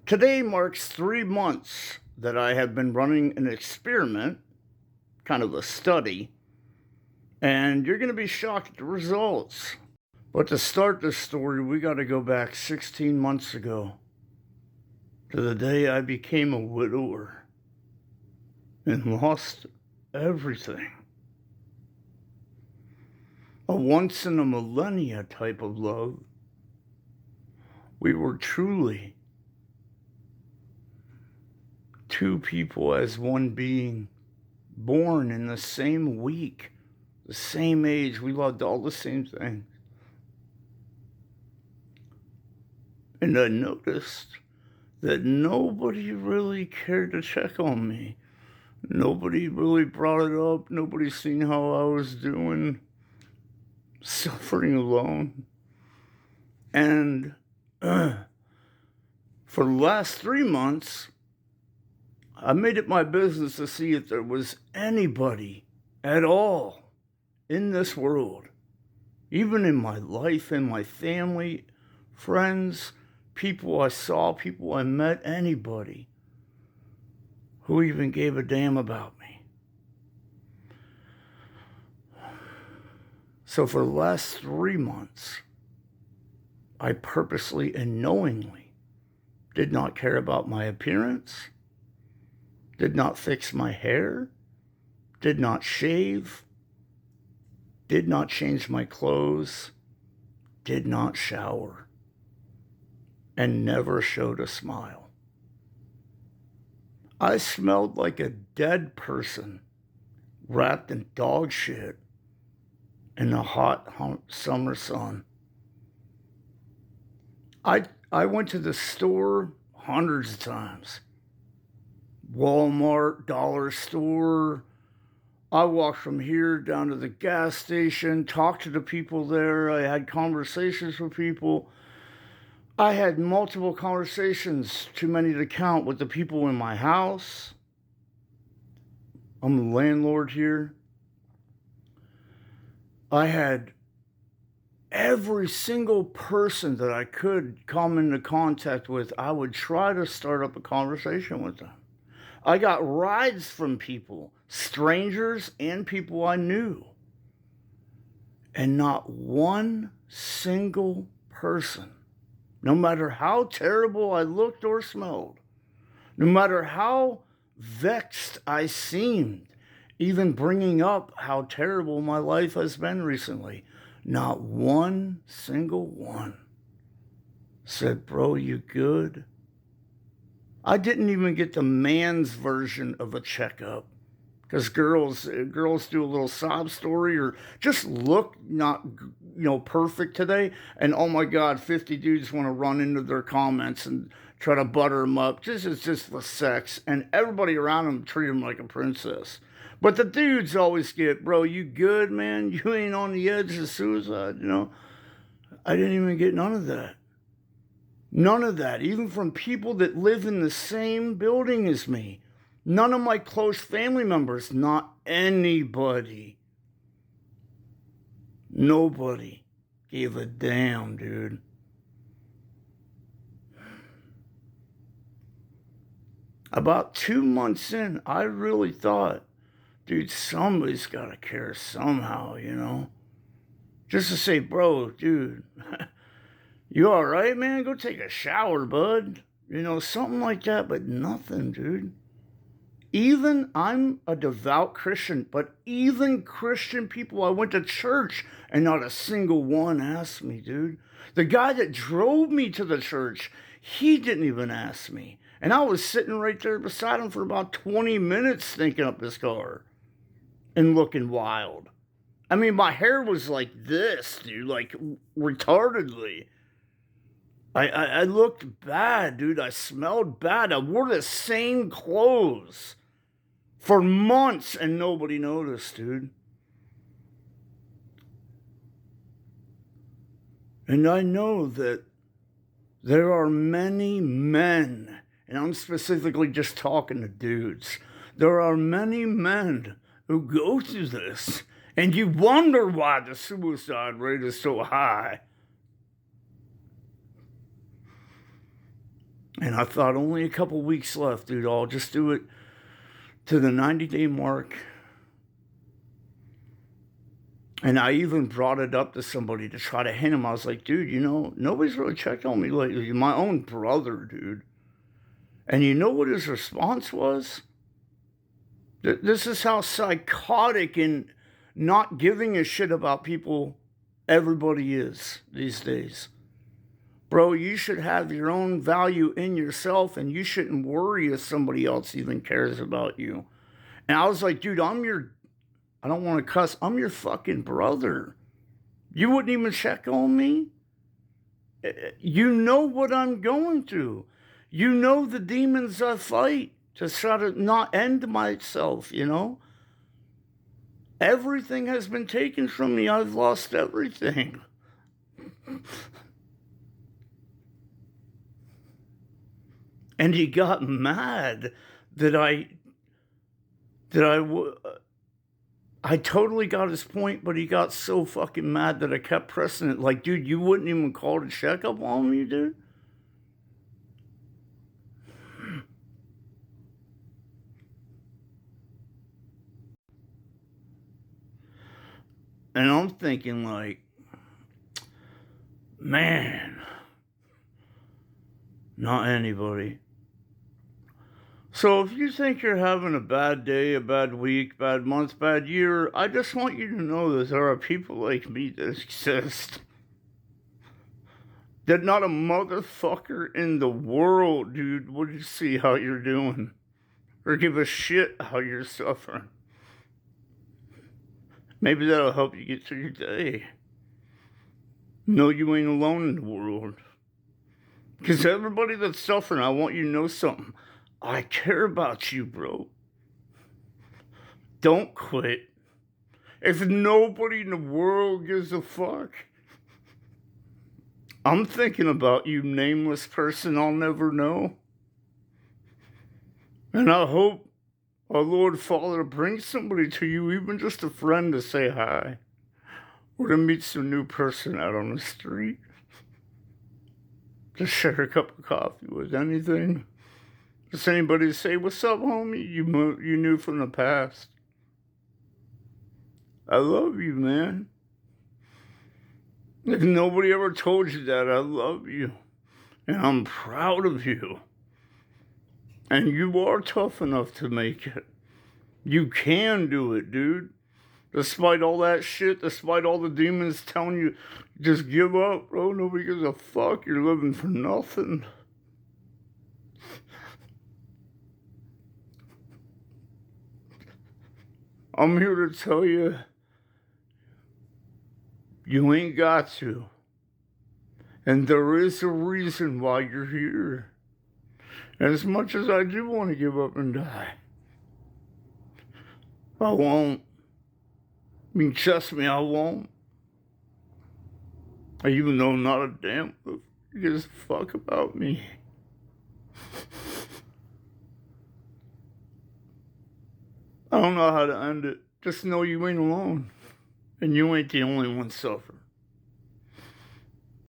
Today marks 3 months that I have been running an experiment, kind of a study, and you're going to be shocked at the results. But to start this story, we got to go back 16 months ago to the day I became a widower and lost everything. A once in a millennia type of love. We were truly two people as one being, born in the same week, the same age. We loved all the same things. And I noticed that nobody really cared to check on me. Nobody really brought it up. Nobody seen how I was doing, suffering alone. And for the last 3 months, I made it my business to see if there was anybody at all in this world, even in my life, in my family, friends, people I saw, people I met, anybody who even gave a damn about me. So for the last 3 months, I purposely and knowingly did not care about my appearance, did not fix my hair, did not shave, did not change my clothes, did not shower, and never showed a smile. I smelled like a dead person wrapped in dog shit in the hot summer sun. I went to the store hundreds of times. Walmart, dollar store. I walked from here down to the gas station, talked to the people there. I had conversations with people. I had multiple conversations, too many to count, with the people in my house. I'm the landlord here. I had every single person that I could come into contact with. I would try to start up a conversation with them. I got rides from people, strangers and people I knew. And not one single person, no matter how terrible I looked or smelled, no matter how vexed I seemed, even bringing up how terrible my life has been recently, not one single one said, "Bro, you good?" I didn't even get the man's version of a checkup, because girls do a little sob story or just look not perfect today, and oh my God, 50 dudes want to run into their comments and try to butter them up. It's just for sex, and everybody around them treat them like a princess. But the dudes always get, "Bro, you good, man? You ain't on the edge of suicide?" I didn't even get none of that. None of that, even from people that live in the same building as me. None of my close family members, not anybody. Nobody gave a damn, dude. About 2 months in, I really thought, dude, somebody's got to care somehow, Just to say, "Bro, dude, you all right, man? Go take a shower, bud." Something like that, but nothing, dude. Even, I'm a devout Christian, but even Christian people, I went to church and not a single one asked me, dude. The guy that drove me to the church, he didn't even ask me. And I was sitting right there beside him for about 20 minutes thinking up his car and looking wild. I mean, my hair was like this, dude, like retardedly. I looked bad, dude. I smelled bad. I wore the same clothes for months and nobody noticed, dude. And I know that there are many men, and I'm specifically just talking to dudes, there are many men who go through this, and you wonder why the suicide rate is so high. And I thought, only a couple weeks left, dude. I'll just do it to the 90-day mark. And I even brought it up to somebody to try to hint him. I was like, dude, nobody's really checked on me lately. My own brother, dude. And you know what his response was? This is how psychotic and not giving a shit about people everybody is these days. Bro, you should have your own value in yourself, and you shouldn't worry if somebody else even cares about you. And I was like, dude, I don't want to cuss, I'm your fucking brother. You wouldn't even check on me? You know what I'm going through. You know the demons I fight to try to not end myself, Everything has been taken from me. I've lost everything. And he got mad that I totally got his point, but he got so fucking mad that I kept pressing it. Like, dude, you wouldn't even call to check up on me, dude? And I'm thinking, like, man, not anybody. So if you think you're having a bad day, a bad week, bad month, bad year, I just want you to know that there are people like me that exist. That not a motherfucker in the world, dude, would see how you're doing. Or give a shit how you're suffering. Maybe that'll help you get through your day. Know you ain't alone in the world. Because everybody that's suffering, I want you to know something. I care about you, bro. Don't quit. If nobody in the world gives a fuck, I'm thinking about you, nameless person I'll never know. And I hope our Lord Father brings somebody to you, even just a friend, to say hi. Or to meet some new person out on the street. To share a cup of coffee with, anything. Just anybody to say, what's up, homie? You knew from the past. I love you, man. If nobody ever told you that, I love you. And I'm proud of you. And you are tough enough to make it. You can do it, dude. Despite all that shit, despite all the demons telling you, just give up, bro. Nobody gives a fuck. You're living for nothing. I'm here to tell you, you ain't got to. And there is a reason why you're here. And as much as I do want to give up and die, I won't. I mean, trust me, I won't. Even though not a damn gives a fuck about me. I don't know how to end it. Just know you ain't alone. And you ain't the only one suffering.